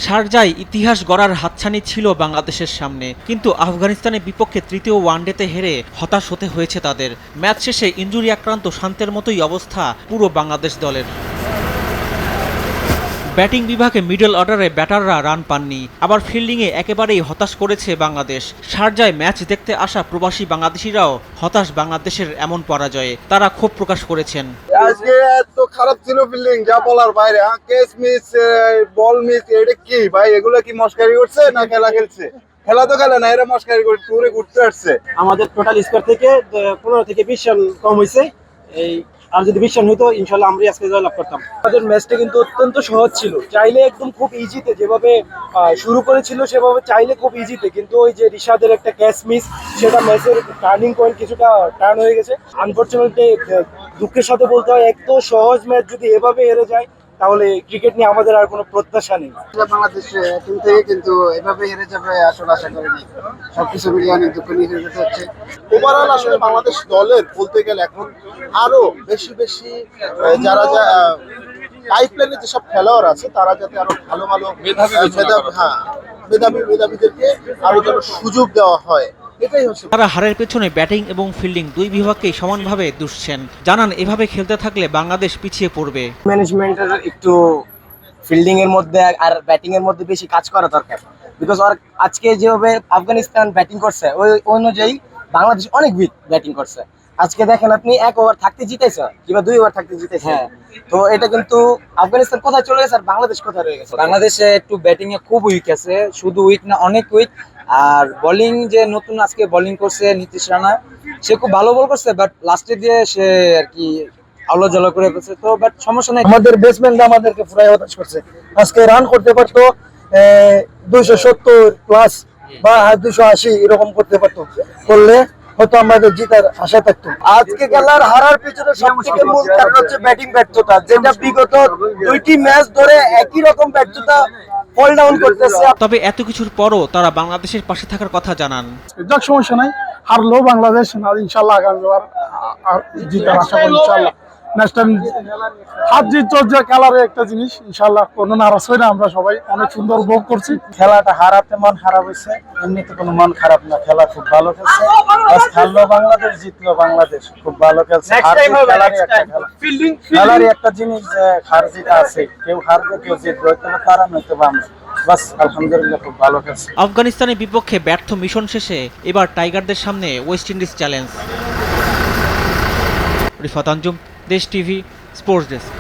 শারজায় ইতিহাস গড়ার হাতছানি ছিল বাংলাদেশের সামনে, কিন্তু আফগানিস্তানের বিপক্ষে তৃতীয় ওয়ানডেতে হেরে হতাশ হতে হয়েছে তাদের। ম্যাচ শেষে ইনজুরি আক্রান্ত শান্তের মতোই অবস্থা পুরো বাংলাদেশ দলের। ব্যাটিং বিভাগে মিডল অর্ডারে ব্যাটাররা রান পাননি, আবার ফিল্ডিংয়ে একেবারেই হতাশ করেছে বাংলাদেশ। শারজায় ম্যাচ দেখতে আসা প্রবাসী বাংলাদেশিরাও হতাশ বাংলাদেশের এমন পরাজয়ে। তারা ক্ষোভ প্রকাশ করেছেন। আজকে এত খারাপ ছিল ফিল্ডিং, যা বলার বাইরে। ক্যাচ মিস, বল মিস, এটা কি ভাই? এগুলো কি মস্কারি করছে না খেলা খেলছে? খেলা তো খেলে না, এরা মস্কারি করে টুরে ঘুরতে আসছে। আমাদের টোটাল স্কোর থেকে 15 থেকে 20 রান কম হয়েছে। এই আর যদি 20 রান হইতো ইনশাল্লাহ আমরা আজকে জয়লাভ করতাম। আমাদের ম্যাচটা কিন্তু অত্যন্ত সহজ ছিল, চাইলে একদম খুব ইজিতে, যেভাবে শুরু করেছিল সেভাবে চাইলে খুব ইজিতে, কিন্তু ওই যে রিশাদের একটা ক্যাচ মিস, সেটা ম্যাচের টার্নিং পয়েন্ট কিছুটা টার্ন হয়ে গেছে। আনফরচুনেটলি দুঃখের সাথে বলতে হয়, এত সহজ ম্যাচ যদি এভাবে হেরে যায় তাহলে ক্রিকেট নিয়ে আমাদের আর কোনো প্রত্যাশা নেই। বাংলাদেশ টিম থেকে কিন্তু এভাবে হেরে যাবে আসলে আশা করিনি। সবকিছু মিলিয়ে অনেক দুঃখ নিয়ে যেতে হচ্ছে। ওভারঅল আসলে বাংলাদেশ দলের বলতে গেলে এখন আরো বেশি বেশি যারা পাইপলাইনে যেসব খেলোয়াড় আছে তারা যাতে আরো ভালো ভালো মেধাবীদেরকে আরো যেন সুযোগ দেওয়া হয়, এটাই হচ্ছে। তারা হারের পেছনে ব্যাটিং এবং ফিল্ডিং দুই বিভাগকেই সমানভাবে দুষছেন। জানান এভাবে খেলতে থাকলে বাংলাদেশ পিছিয়ে পড়বে। ম্যানেজমেন্টের একটু ফিল্ডিং এর মধ্যে আর ব্যাটিং এর মধ্যে বেশি কাজ করা দরকার, বিকজ আজকে যেভাবে আফগানিস্তান ব্যাটিং করছে ওই অনুযায়ী বাংলাদেশ অনেক উইক ব্যাটিং করছে। আজকে দেখেন আপনি 1 ওভার থাকতে জিতেছে কিংবা 2 ওভার থাকতে জিতেছে, তো এটা কিন্তু আফগানিস্তান কোথায় চলে গেছে আর বাংলাদেশ কোথায় রয়ে গেছে। বাংলাদেশে একটু ব্যাটিং এ খুব উইক আছে, শুধু উইক না অনেক উইক। আর বোলিং যে নতুন আজকে বোলিং করছে নীতিশ রানা, সে খুব ভালো বল করছে, বাট লাস্টে দিয়ে সে আর কি আলো জ্বালা করে ফেলছে। তো বাট সমস্যা নাই, আমাদের ব্যাটসম্যানরা আমাদেরকে পুরাই হতাশ করছে। আজকে রান করতে পারতো 270 প্লাস বা 280 এরকম করতে পারতো, করলে হয়তো আমাদের জিতার আশা থাকতো। আজকে খেলার হারার পিছনে সবথেকে মূল কারণ হচ্ছে ব্যাটিং ব্যর্থতা, যেটা বিগত 2টি ম্যাচ ধরে একই রকম ব্যর্থতা ফল ডাউন করতেছে। তবে এত কিছুর পরও তারা বাংলাদেশের পাশে থাকার কথা জানান। যাক, সমস্যা নাই, হারলেও বাংলাদেশ ইনশাল্লাহ আগামীবার জিতার আশা করি। ইনশাল্লাহ নেক্সট টাইম হাত জিত যে খেলার একটা জিনিস, ইনশাল্লাহ কোনো নারাজ হয় না। আমরা সবাই অনেক সুন্দর উপভোগ করছি। খেলাটা হারাতে মন খারাপ হয়েছে, এমনিতে কোনো মন খারাপ না। খেলা খুব ভালো খেলছে, খেললো বাংলাদেশ, জিতলো বাংলাদেশ, খুব ভালো খেলছে। খেলারই একটা জিনিস যে হার জিত আছে, কেউ হারবে কেউ জিতবে, হয়তো তারা নয়তো আমরা। বাস আলহামদুলিল্লাহ খুব ভালো খেলছে। আফগানিস্তানের বিপক্ষে ব্যর্থ মিশন শেষে এবার টাইগারদের সামনে West Indies challenge. Rifat Anjum, দেশ টিভি, স্পোর্টস ডেস্ক।